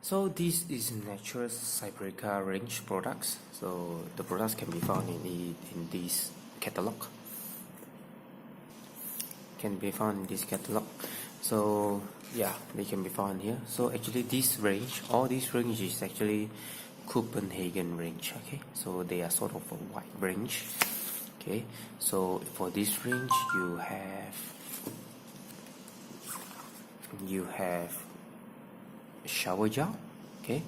So this is Natura Siberica range products. So the products can be found in this catalog. So yeah, they can be found here. So actually all this range is actually Copenhagen range. Okay, so they are sort of a wide range. Okay, so for this range you have shower gel, okay,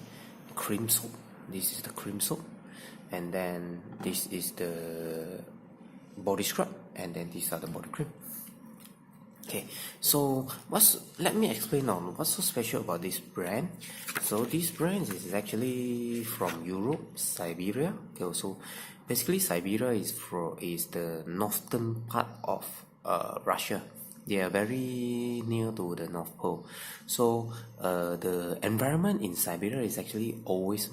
cream soap. This is the cream soap, and then this is the body scrub, and then these are the body cream. Okay, so let me explain on what's so special about this brand. So this brand is actually from Europe, Siberia. Okay, so basically Siberia is the northern part of Russia. They are very near to the North Pole. So the environment in Siberia is actually always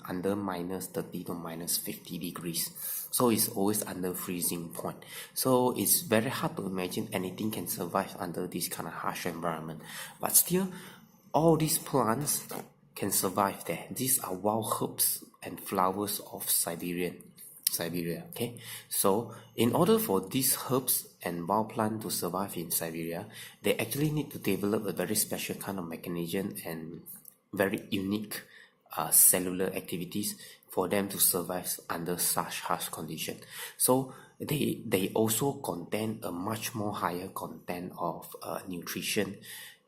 under minus 30 to minus 50 degrees. So it's always under freezing point. So it's very hard to imagine anything can survive under this kind of harsh environment. But still, all these plants can survive there. These are wild herbs and flowers of Siberia. Okay, so in order for these herbs and wild plant to survive in Siberia, they actually need to develop a very special kind of mechanism and very unique cellular activities for them to survive under such harsh condition. So they also contain a much more higher content of nutrition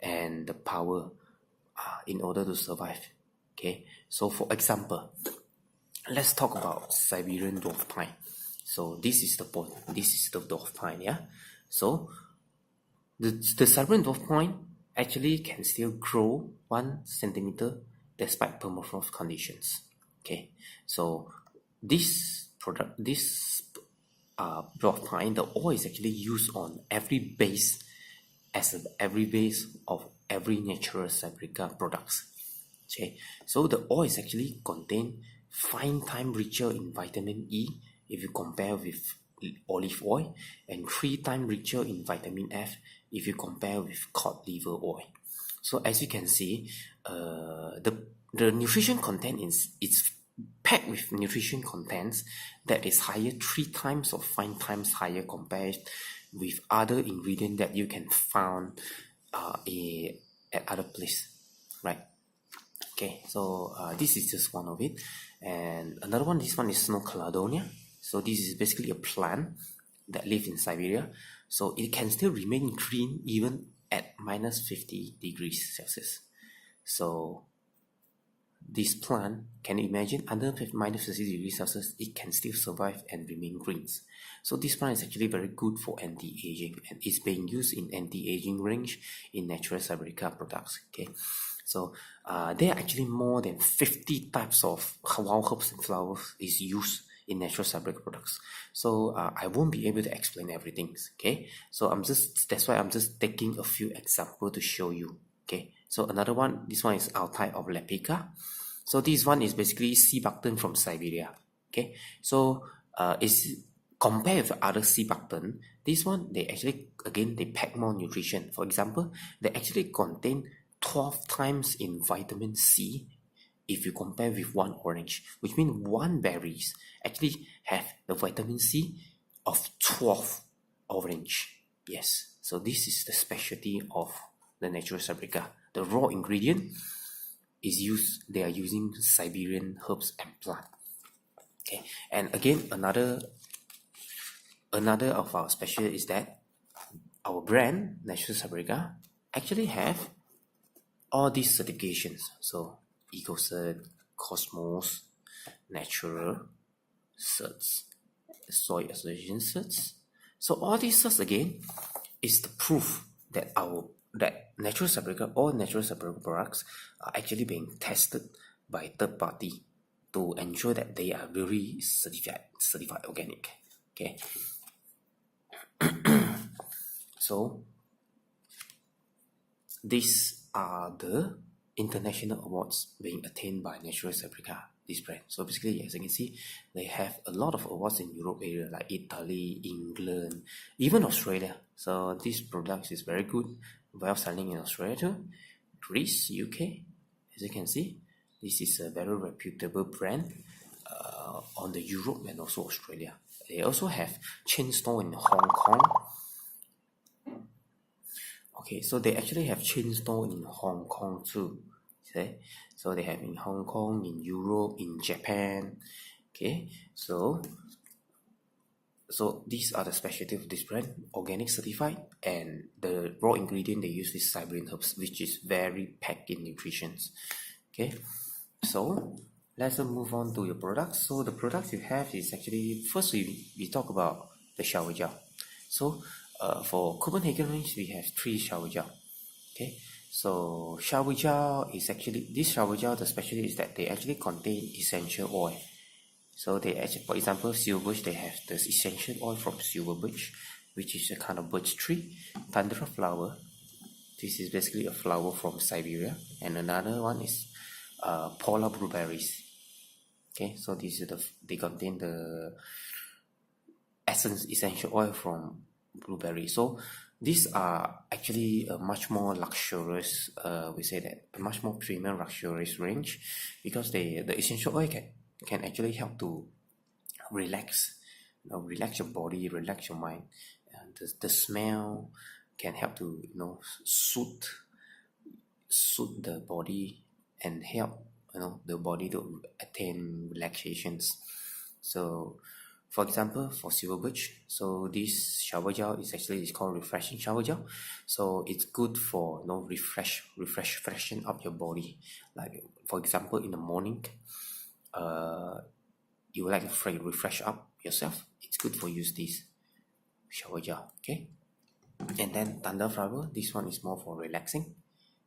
and the power in order to survive. Okay, so for example, let's talk about Siberian dwarf pine. So this is the dwarf pine, yeah. So the Siberian dwarf pine actually can still grow 1 centimeter despite permafrost conditions. Okay, so this dwarf pine, the oil is actually used on every base of every Natura Siberica products. Okay, so the oil is actually contain 5 times richer in vitamin E if you compare with olive oil, and 3 times richer in vitamin F if you compare with cod liver oil. So as you can see, the nutrition content it's packed with nutrition contents that is higher 3 times or 5 times higher compared with other ingredients that you can find at other place, right? Okay, so this is just one of it, and another one. This one is snow cladonia. So this is basically a plant that lives in Siberia. So it can still remain green even at minus 50 degrees Celsius. So this plant, can you imagine, under minus 50 degrees Celsius, it can still survive and remain green. So this plant is actually very good for anti-aging, and it's being used in anti-aging range in Natura Siberica products. Okay, so there are actually more than 50 types of wild herbs and flowers is used in Natura Siberica products. So I won't be able to explain everything. Okay, so that's why I'm just taking a few examples to show you. Okay, so another one, this one is Altai of Lepica. So this one is basically sea buckthorn from Siberia. Okay, so it's compared with other sea buckthorn, this one they pack more nutrition. For example, they actually contain 12 times in vitamin C if you compare with one orange, which means one berries actually have the vitamin C of 12 orange. Yes, so this is the specialty of the Natura Siberica. The raw ingredient they are using Siberian herbs and plant. Okay, and again, another of our special is that our brand Natura Siberica actually have all these certifications. So EcoCert, Cosmos, Natural certs, Soil Association certs. So all these certs again is the proof that Natura Siberica, all Natura Siberica products are actually being tested by third party to ensure that they are really certified organic. Okay. So these are the international awards being attained by Natura Siberica, this brand. So basically, as you can see, they have a lot of awards in Europe area like Italy, England, even Australia. So this product is very good, well selling in Australia too, Greece, UK, As you can see, this is a very reputable brand on the Europe and also Australia. They also have chain store in Hong Kong. Okay, so they actually have chain store in Hong Kong too. Okay, so they have in Hong Kong, in Europe, in Japan. Okay, so these are the specialty of this brand, organic certified, and the raw ingredient they use is Siberian herbs, which is very packed in nutrition. Okay, so let's move on to your products. So the products you have is actually, first we talk about the shower gel. So for Copenhagen range, we have 3 shower gel. Okay, so shower gel is actually, this shower gel, the specialty is that they actually contain essential oil. So they actually, for example, silver birch, they have this essential oil from silver birch, which is a kind of birch tree. Tundra flower, this is basically a flower from Siberia, and another one is polar blueberries. Okay, so these are they contain the essence essential oil from blueberry. So these are actually a much more luxurious, we say that a much more premium luxurious range, because the essential oil can actually help to relax, relax your body, relax your mind. And the smell can help to soothe the body and help the body to attain relaxations. So for example, for silver birch, so this shower gel is actually, it's called refreshing shower gel. So it's good for freshen up your body. Like for example, in the morning, you would like to refresh up yourself, it's good for use this shower gel. Okay, and then thunder flower, this one is more for relaxing.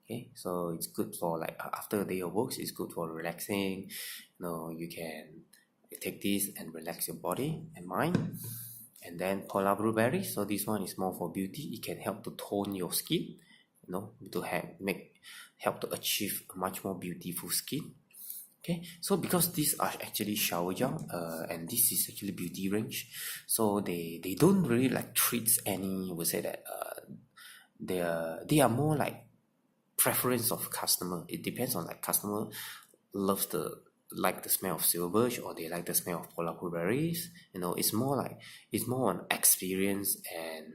Okay, so it's good for like after a day of work, it's good for relaxing. You can take this and relax your body and mind. And then polar blueberry, so this one is more for beauty. It can help to tone your skin, to help to achieve a much more beautiful skin. Okay, so because these are actually shower gel, and this is actually beauty range, so they don't really like treat any, we say that they are more like preference of customer. It depends on like customer loves the smell of silver birch, or they like the smell of polar blueberries. It's more on experience and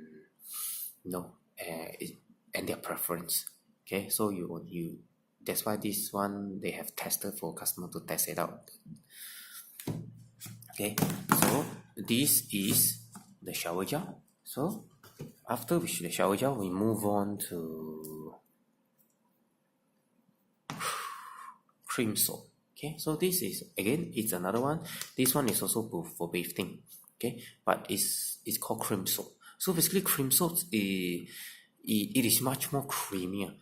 and their preference. Okay, so you that's why this one they have tested for customer to test it out. Okay, so this is the shower gel. So after the shower gel, we move on to cream soap. Okay, so this is again, it's another one. This one is also for bathing. Okay, but it's called cream soap. So basically, cream soap it is much more creamier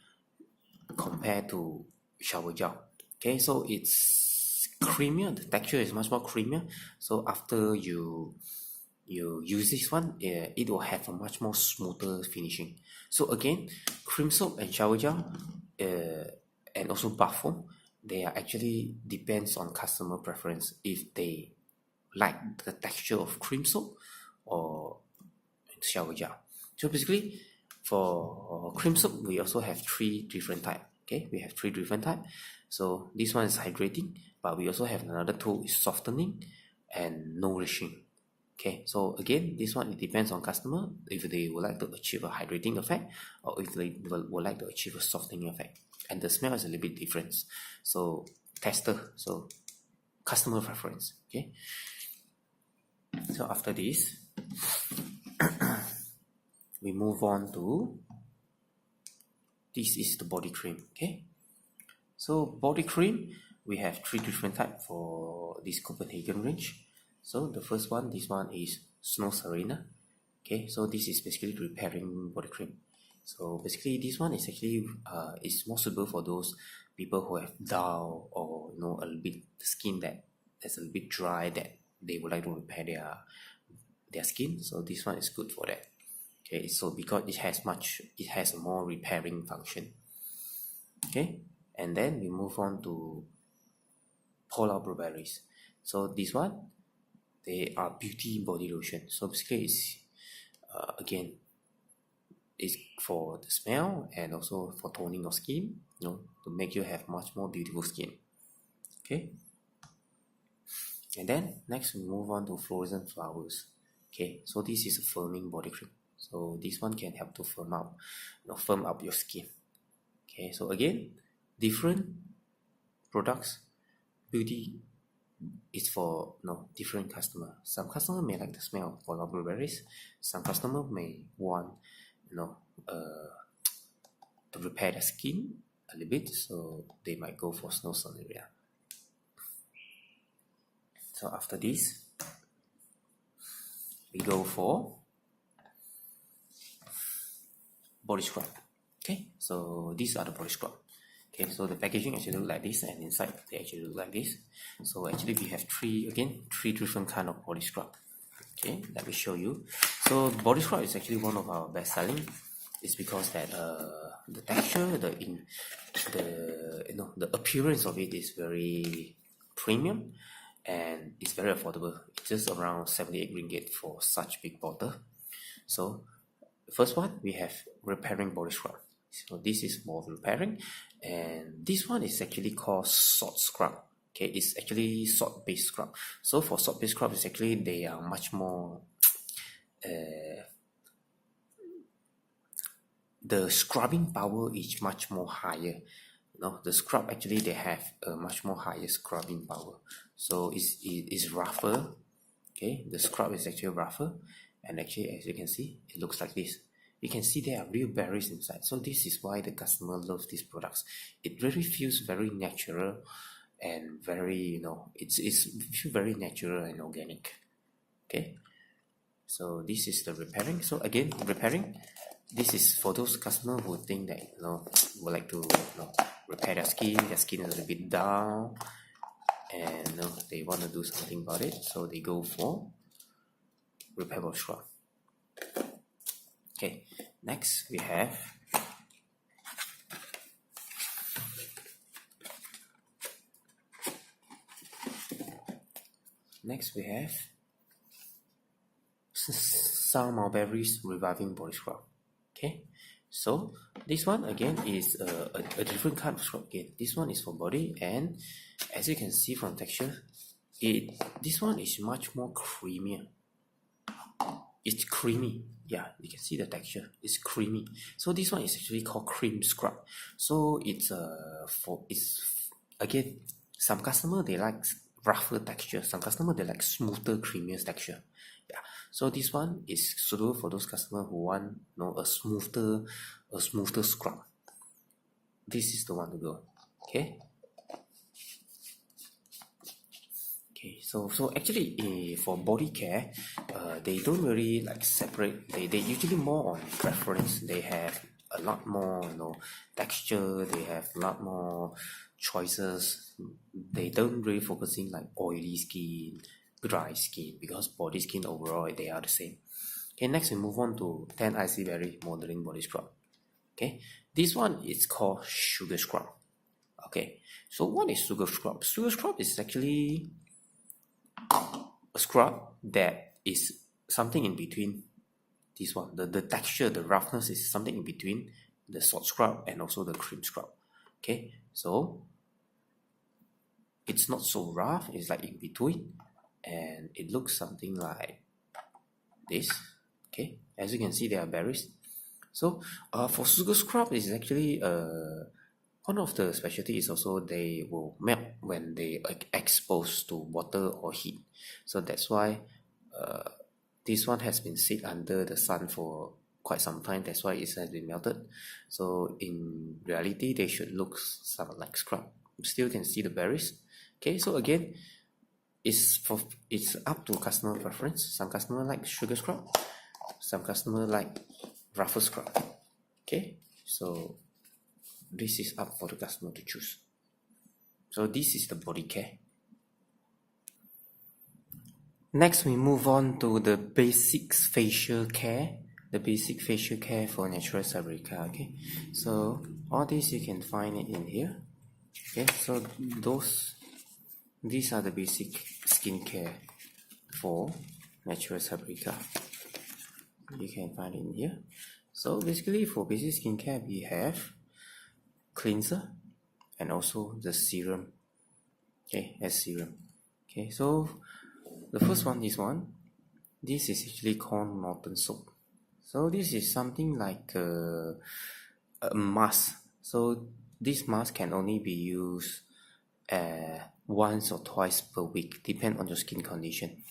compared to shower gel. Okay, so it's creamier. The texture is much more creamier. So after you use this one, it will have a much more smoother finishing. So again, cream soap and shower gel, and also bath foam, they are actually depends on customer preference, if they like the texture of cream soap or shower gel. So basically, for cream soap, we also have 3 different type. Okay, we have 3 different type. So this one is hydrating, but we also have another 2 is softening and nourishing. Okay, so again, this one, it depends on customer, if they would like to achieve a hydrating effect, or if they would like to achieve a softening effect. And the smell is a little bit different. So customer preference. Okay, so after this, we move on to, this is the body cream. Okay, so body cream, we have 3 different type for this Copenhagen range. So the first one, this one is Snow Serena. Okay, so this is basically repairing body cream. So basically, this one is actually is more suitable for those people who have dull, or a little bit skin that's a little bit dry, that they would like to repair their skin. So this one is good for that. Okay, so because it has a more repairing function. Okay, and then we move on to polar blueberries. So this one, they are beauty body lotion. So basically, it's again, it's for the smell and also for toning your skin, to to make you have much more beautiful skin. Okay, and then next we move on to fluorescent flowers. Okay, so this is a firming body cream. So this one can help to firm up your skin. Okay, so again, different products. Beauty is for different customer. Some customer may like the smell for blueberries. Some customer may want to repair the skin a little bit, so they might go for snow sun area. So after this, we go for body scrub. Okay, so these are the body scrub. Okay, so the packaging actually look like this, and inside they actually look like this. So actually we have three different kind of body scrub. Okay, let me show you. So body scrub is actually one of our best selling. It's because that the texture, the appearance of it is very premium, and it's very affordable. It's just around 78 ringgit for such big bottle. So the first one, we have repairing body scrub. So this is more repairing, and this one is actually called salt scrub. Okay, it's actually salt based scrub. So for salt based scrub, it's actually they are much more the scrubbing power is much more higher. The scrub actually they have a much more higher scrubbing power. So it's rougher. Okay, the scrub is actually rougher, and actually as you can see, it looks like this. You can see there are real berries inside. So this is why the customer loves these products. It really feels very natural and very it's feel very natural and organic. Okay, so this is the repairing. So again, repairing, this is for those customers who think that would like to repair their skin is a little bit down, and they want to do something about it, so they go for repair body scrub. Okay, next we have some mulberries reviving body scrub. Okay, so this one again is a different kind of scrub. Again, this one is for body, and as you can see from texture, this one is much more creamier. It's creamy. Yeah, you can see the texture. It's creamy. So this one is actually called cream scrub. So it's again, some customer they like rougher texture. Some customer they like smoother, creamier texture. Yeah. So this one is suitable for those customers who want a smoother scrub. This is the one to go. Okay. Okay, so actually for body care, they don't really like separate. They usually more on preference. They have a lot more texture. They have a lot more choices. They don't really focusing like oily skin, dry skin, because body skin overall they are the same. Okay, next we move on to 10 Icy Berry Modeling Body Scrub. Okay, this one is called Sugar Scrub. Okay, so what is Sugar Scrub? Sugar Scrub is actually a scrub that is something in between this one. The texture, the roughness is something in between the salt scrub and also the cream scrub. Okay, so it's not so rough, it's like in between, and it looks something like this. Okay, as you can see, there are berries. So for sugar scrub is actually one of the specialty is also they will melt when they exposed to water or heat. So that's why this one has been sit under the sun for quite some time. That's why it has been melted. So in reality, they should look somewhat like scrub. Still can see the berries. Okay, so again, it's up to customer preference. Some customer like sugar scrub, some customer like rougher scrub. Okay, so this is up for the customer to choose. So this is the body care. Next, we move on to the basics facial care. The basic facial care for Natura Siberica. Okay, so all this you can find it in here. Okay, so these are the basic skincare for Natura Siberica. You can find it in here. So basically for basic skincare, we have cleanser, and also the serum. Okay, as serum. Okay, so the first one, this is actually called Norton soap. So this is something like a mask. So this mask can only be used once or twice per week, depend on your skin condition.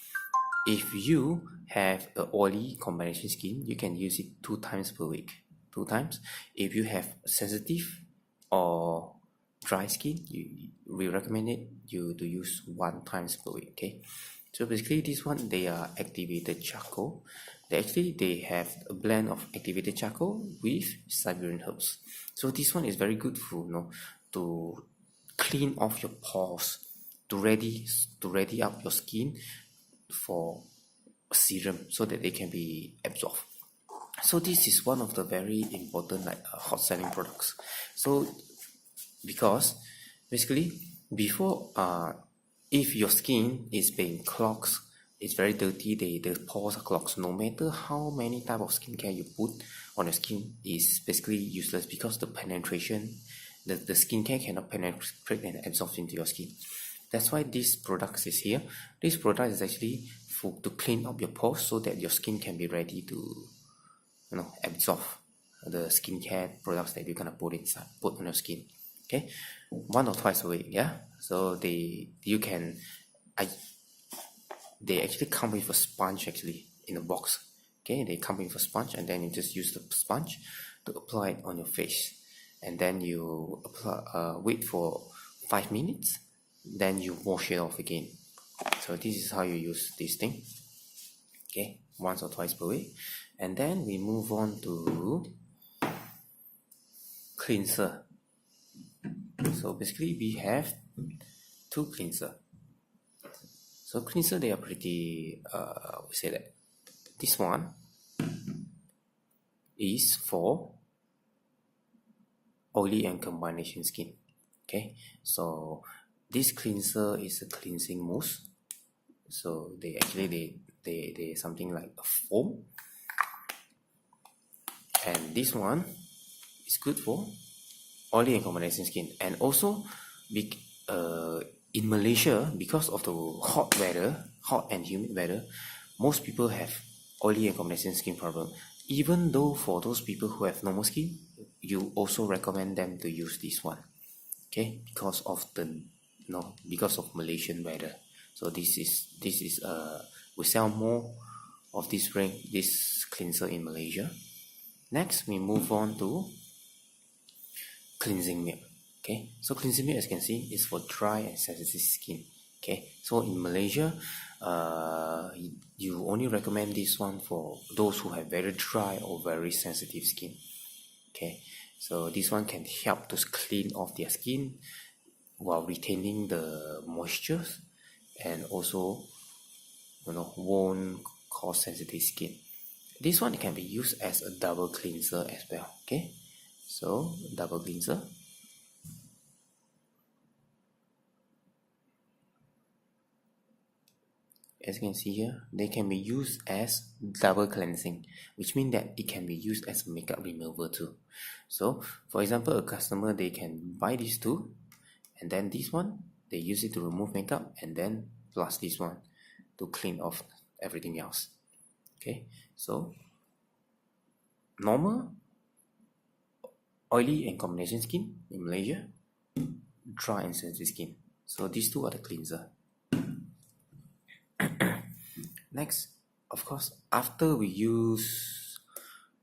If you have a oily combination skin, you can use it 2 times per week. 2 times. If you have sensitive or dry skin, we recommend you to use 1 times per week. Okay. So basically, this one they are activated charcoal. They have a blend of activated charcoal with Siberian herbs. So this one is very good for to clean off your pores, to ready up your skin for serum so that they can be absorbed. So this is one of the very important hot selling products. So because basically before if your skin is being clogged, it's very dirty, the pores are clogged, no matter how many type of skincare you put on your skin is basically useless because the skincare cannot penetrate and absorb into your skin. That's why this product is here. This product is actually to clean up your pores so that your skin can be ready to absorb the skincare products that you're gonna put on your skin. Okay, 1 or twice a week. Yeah, so they actually come with a sponge actually in a box. Okay, they come with a sponge and then you just use the sponge to apply it on your face, and then you wait for 5 minutes, then you wash it off again. So this is how you use this thing. Okay, once or twice per week. And then we move on to cleanser. So basically we have 2 cleanser. So cleanser, they are pretty we say that this one is for oily and combination skin. Okay, so this cleanser is a cleansing mousse. So they something like a foam, and this one is good for oily and combination skin. And also in Malaysia, because of the hot and humid weather, most people have oily and combination skin problem. Even though for those people who have normal skin, you also recommend them to use this one. Okay, because of Malaysian weather. So this is we sell more of this cleanser in Malaysia. Next, we move on to cleansing milk. Okay, so cleansing milk, as you can see, is for dry and sensitive skin. Okay, so in Malaysia, you only recommend this one for those who have very dry or very sensitive skin. Okay, so this one can help to clean off their skin while retaining the moisture, and also won't cause sensitive skin. This one can be used as a double cleanser as well. Okay, so double cleanser. As you can see here, they can be used as double cleansing, which means that it can be used as makeup remover too. So for example, a customer, they can buy these two, and then this one they use it to remove makeup, and then plus this one to clean off everything else. Okay, so normal, oily and combination skin in Malaysia, dry and sensitive skin. So these two are the cleanser. Next, of course, after we use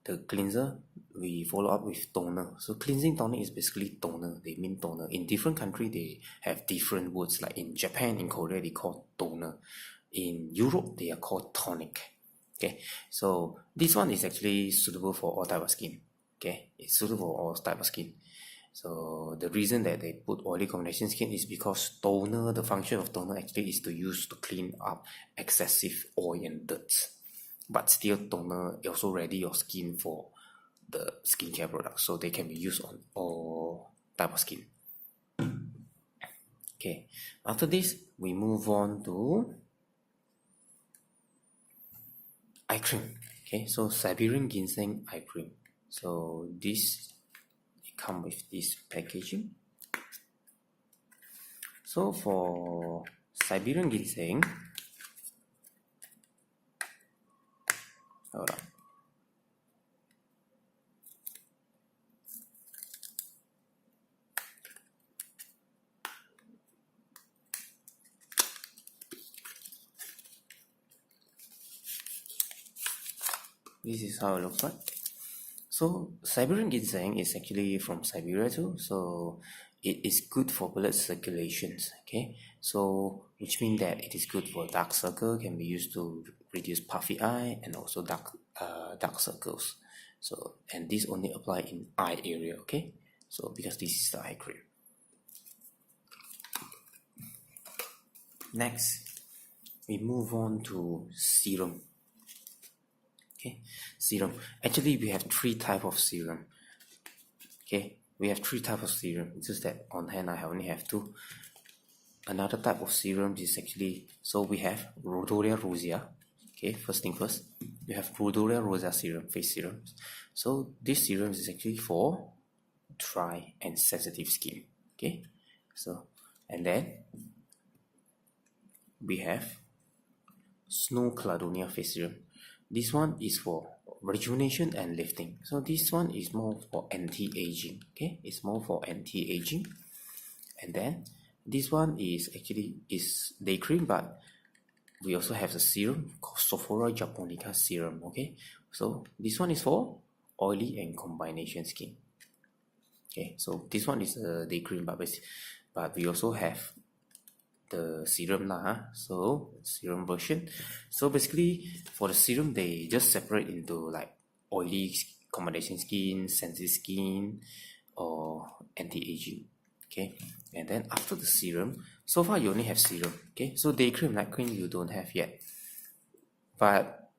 the cleanser, we follow up with toner. So cleansing tonic is basically toner. They mean toner. In different countries, they have different words. Like in Japan, in Korea, they call toner. In Europe, they are called tonic. Okay, so this one is actually suitable for all type of skin. Okay, it's suitable for all type of skin. So the reason that they put oily combination skin is because toner, the function of toner actually is to use to clean up excessive oil and dirt. But still, toner also ready your skin for the skincare products, so they can be used on all type of skin. Okay, after this, we move on to eye cream. Okay, so Siberian ginseng eye cream. So this come with this packaging. So for Siberian ginseng, hold on. This is how it looks like. So Siberian ginseng is actually from Siberia too, so it is good for blood circulations. Okay, so which means that it is good for dark circle, can be used to reduce puffy eye and also dark circles. So and this only apply in eye area. Okay, so because this is the eye cream. Next, we move on to serum. Okay, serum. Actually, we have three type of serum. Okay, we have three types of serum. It's just that on hand I only have two. Another type of serum is actually, so we have Rhodolia rosea. Okay, first thing first, we have Rhodolia rosea serum, face serum. So this serum is actually for dry and sensitive skin. Okay, so and then we have Snow Cladonia face serum. This one is for rejuvenation and lifting. So this one is more for anti-aging. Okay, it's more for anti-aging. And then this one is actually day cream, but we also have the serum called Sophora japonica serum. Okay, so this one is for oily and combination skin. Okay, so this one is a day cream, but we also have the serum lah. So serum version. So basically for the serum, they just separate into like oily combination skin, sensitive skin, or anti-aging. Okay, and then after the serum, so far you only have serum. Okay, so day cream, night cream you don't have yet, but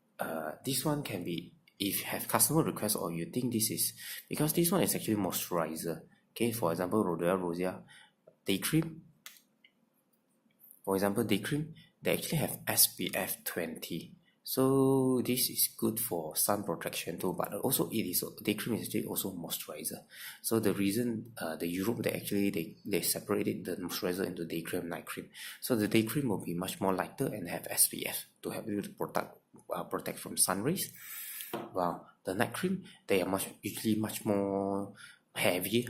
this one can be, if you have customer request or you think this is, because this one is actually moisturizer. Okay, for example, Rhodolia rosea day cream. For example, day cream, they actually have SPF 20. So this is good for sun protection too, but also day cream is actually also moisturizer. So the reason the Europe, they separated the moisturizer into day cream, night cream. So the day cream will be much more lighter and have SPF to help you to protect from sun rays. While the night cream, they are usually much more heavy.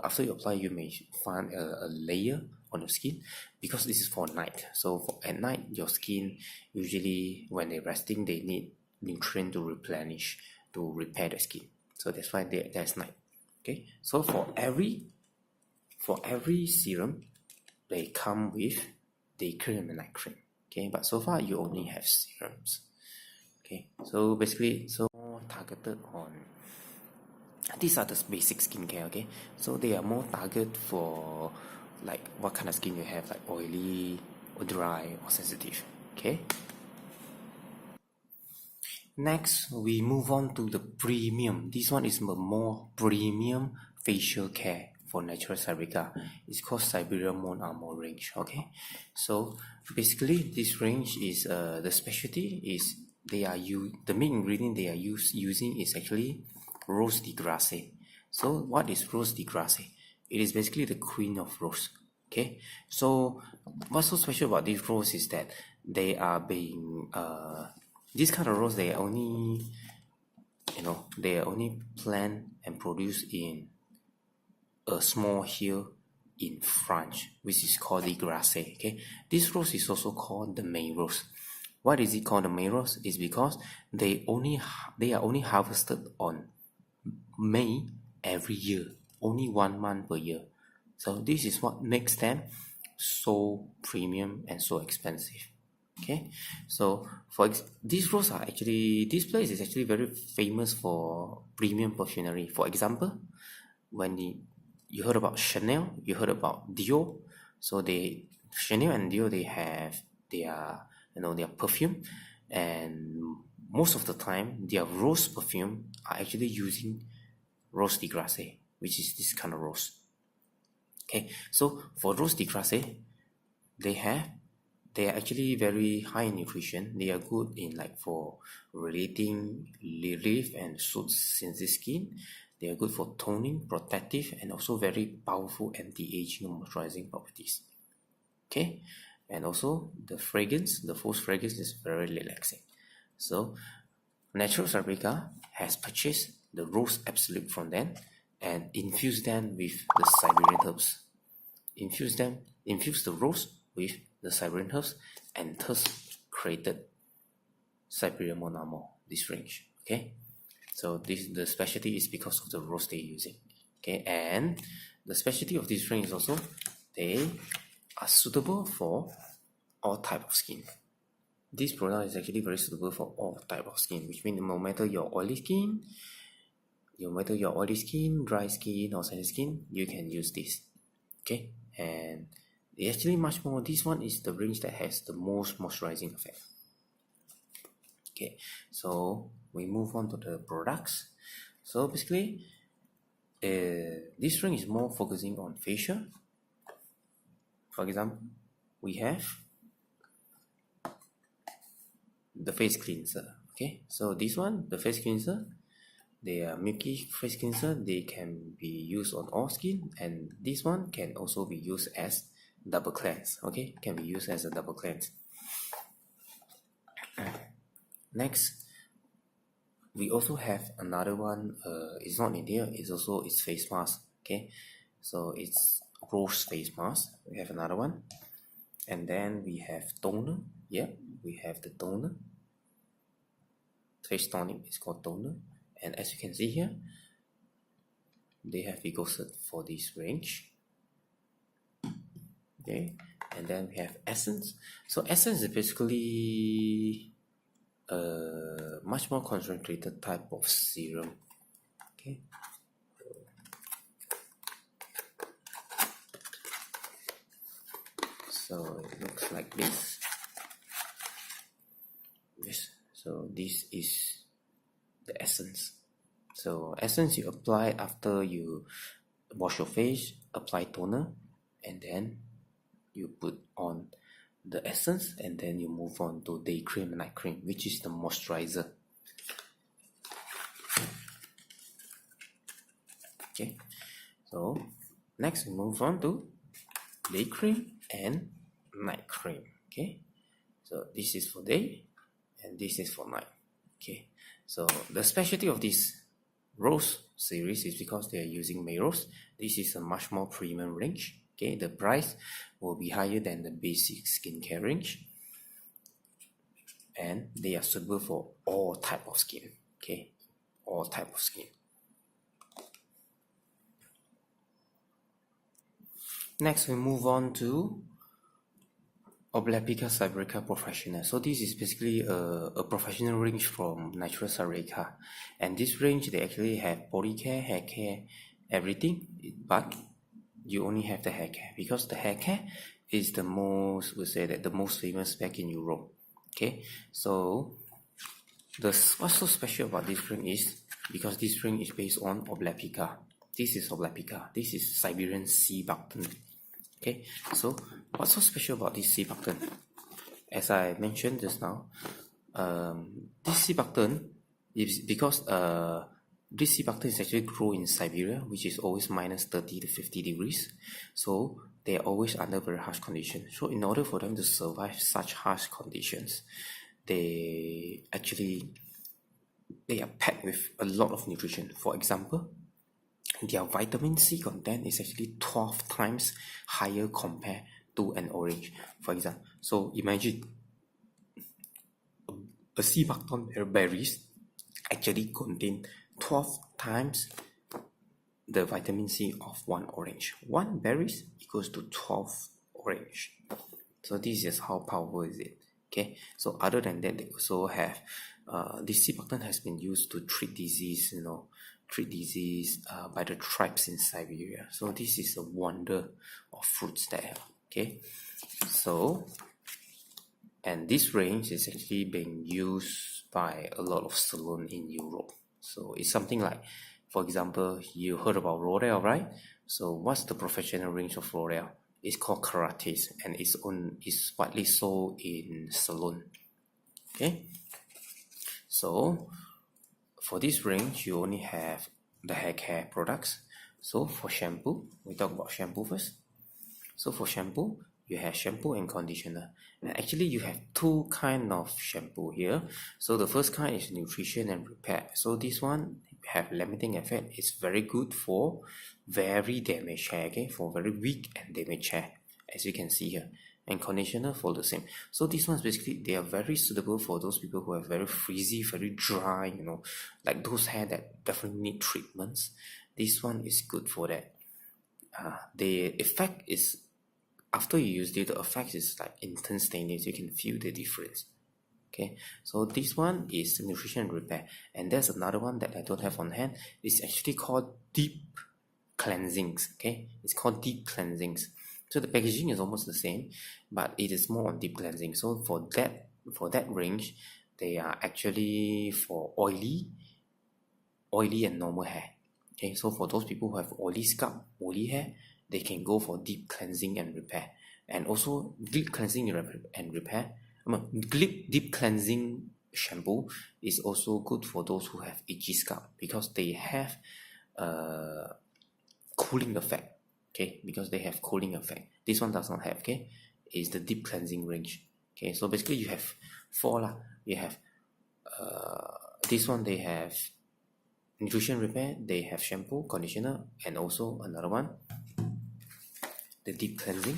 After you apply, you may find a layer on your skin, because this is for night. So at night, your skin usually, when they're resting, they need nutrient to replenish, to repair the skin. So that's why there's night. Okay, so for every serum, they come with day cream and night cream. Okay, but so far you only have serums. Okay, so basically, so targeted on, these are the basic skincare. Okay, so they are more targeted for like what kind of skin you have, like oily or dry or sensitive. Okay, next we move on to the premium. This one is a more premium facial care for Natura Siberica. It's called Siberian Mon Armor range. Okay, so basically this range is the specialty is the main ingredient they are using is actually Rose de Grace. So what is Rose de Grace? It is basically the queen of rose. Okay, so what's so special about this rose is that they are being this kind of rose, they are only planted and produced in a small hill in France, which is called the Grace. Okay, this rose is also called the May rose. Why is it called the May rose? Is because they are only harvested on May every year, only 1 month per year. So this is what makes them so premium and so expensive. Okay, so these roses are actually, this place is actually very famous for premium perfumery. For example, when you heard about Chanel, you heard about Dior. So Chanel and Dior, they have their perfume, and most of the time their rose perfume are actually using Rose de Grace, which is this kind of rose. Okay, so for Rose de Grace, they are actually very high in nutrition. They are good in like for relating relief and soothe sensitive skin. They are good for toning, protective, and also very powerful anti-aging and moisturizing properties. Okay, and also the fragrance, the false fragrance is very relaxing. So Natura Siberica has purchased the rose absolute from them and infused them with the Siberian herbs. Infuse the rose with the Siberian herbs, and thus created Siberian Monamo, this range. Okay, so the specialty is because of the rose they're using. Okay, and the specialty of this range is also they are suitable for all type of skin. This product is actually very suitable for all type of skin, which means no matter your oily skin, dry skin, or sensitive skin, you can use this. Okay, and actually much more. This one is the range that has the most moisturizing effect. Okay, so we move on to the products. So basically, this range is more focusing on facial. For example, we have the face cleanser. Okay, so this one, the face cleanser, they are milky face cleanser. They can be used on all skin, and this one can also be used as double cleanse. Okay, can be used as a double cleanse. Next, we also have another one. It's not in here. It's face mask. Okay, so it's rose face mask. We have another one, and then we have toner. Yeah, we have the toner. Face tonic is called toner, and as you can see here, they have Vigocert for this range. Okay, and then we have essence. So essence is basically a much more concentrated type of serum. Okay, so it looks like this. So this is the essence. So essence you apply after you wash your face, apply toner, and then you put on the essence, and then you move on to day cream and night cream, which is the moisturizer. Okay, so next we move on to day cream and night cream. Okay, so this is for day and this is for night. Okay, so the specialty of this rose series is because they are using Mayrose. This is a much more premium range. Okay, the price will be higher than the basic skincare range, and they are suitable for all type of skin. Okay, all type of skin. Next, we move on to Natura Siberica Professional. So this is basically a professional range from Natura Siberica, and this range they actually have body care, hair care, everything, but you only have the hair care because the hair care is the most, we say that the most famous back in Europe. Okay, so what's so special about this range is because this range is based on Oblepica. This is Oblepica. This is Siberian sea buckthorn. Okay, so what's so special about this sea buckthorn? As I mentioned just now, this sea buckthorn is because this sea buckthorn is actually grow in Siberia, which is always minus 30 to 50 degrees. So they are always under very harsh conditions. So in order for them to survive such harsh conditions, they are packed with a lot of nutrition. For example, their vitamin C content is actually 12 times higher compared to an orange. For example, so imagine a sea buckthorn berries actually contain 12 times the vitamin C of one orange. One berries equals to 12 orange. So this is how powerful is it. Okay, so other than that, they also have this sea buckthorn has been used to treat disease, by the tribes in Siberia. So this is a wonder of fruits there. Okay, so and this range is actually being used by a lot of salon in Europe. So it's something like, for example, you heard about L'Oreal, right? So what's the professional range of L'Oreal? It's called Karates, and it's widely sold in salon. Okay, so for this range, you only have the hair care products. So for shampoo, we talk about shampoo first. So for shampoo, you have shampoo and conditioner. And actually, you have two kind of shampoo here. So the first kind is nutrition and repair. So this one have limiting effect. It's very good for very damaged hair, okay, for very weak and damaged hair, as you can see here. And conditioner for the same. So this one's basically, they are very suitable for those people who have very frizzy, very dry, like those hair that definitely need treatments. This one is good for that. The effect is, after you use it, the effect is like instantaneous. You can feel the difference. Okay, so this one is nutrition and repair, and there's another one that I don't have on hand. It's actually called deep cleansings. Okay, it's called deep cleansings. So the packaging is almost the same, but it is more on deep cleansing. So for that range, they are actually for oily and normal hair. Okay, so for those people who have oily scalp, oily hair, they can go for deep cleansing and repair. And also deep cleansing and repair, deep cleansing shampoo is also good for those who have itchy scalp, because they have cooling effect. Okay, because they have cooling effect. This one does not have. Okay, is the deep cleansing range. Okay, so basically you have four lah. You have this one, they have nutrition repair, they have shampoo, conditioner, and also another one, the deep cleansing.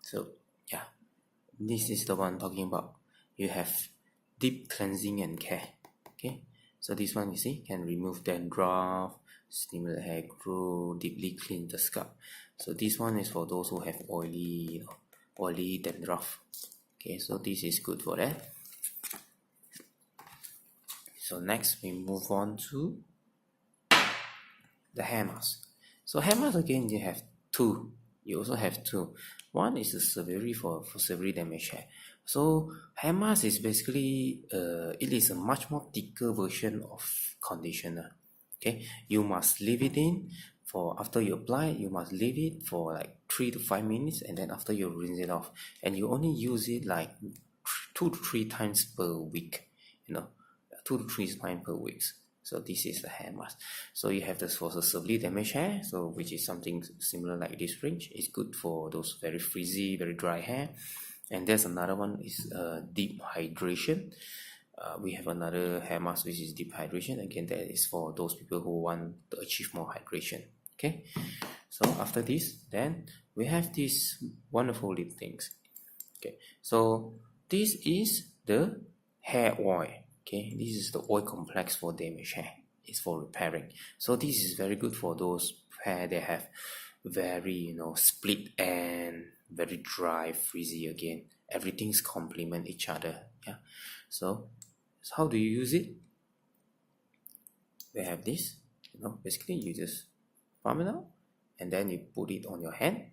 So yeah, this is the one talking about. You have deep cleansing and care. Okay, so this one, you see, can remove dandruff, stimulate hair growth, deeply clean the scalp. So this one is for those who have oily dandruff. Okay, so this is good for that. So next we move on to the hair mask. So hair mask, again, you have two. You also have two. One is the severely for severely damaged hair. So hair mask is basically it is a much more thicker version of conditioner. Okay, you must leave it in for, after you apply, you must leave it for like 3 to 5 minutes, and then after you rinse it off, and you only use it like 2 to 3 times per week. 2 to 3 times per week. So this is the hair mask. So you have this for the severely damaged hair, so which is something similar like this range. It's good for those very frizzy, very dry hair. And there's another one is deep hydration. We have another hair mask which is deep hydration. Again, that is for those people who want to achieve more hydration. Okay, so after this, then we have these wonderful little things. Okay, so this is the hair oil. Okay, this is the oil complex for damaged hair. It's for repairing. So this is very good for those hair that have very split and very dry, frizzy. Again, everything's complement each other. Yeah. So how do you use it? We have this. Basically you just palm it out, and then you put it on your hand,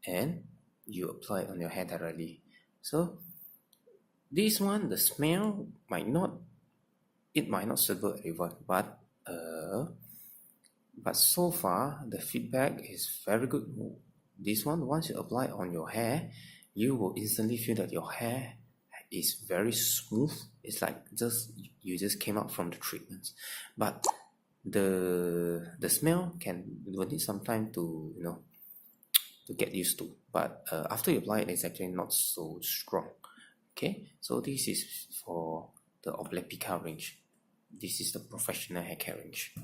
and you apply it on your hair directly. So this one, the smell might not suitable everyone, but so far the feedback is very good. This one, once you apply it on your hair, you will instantly feel that your hair is very smooth. It's like you just came out from the treatments. But the smell will need some time to to get used to. But after you apply it, it's actually not so strong. Okay, so this is for the Oblepica range. This is the professional hair care range.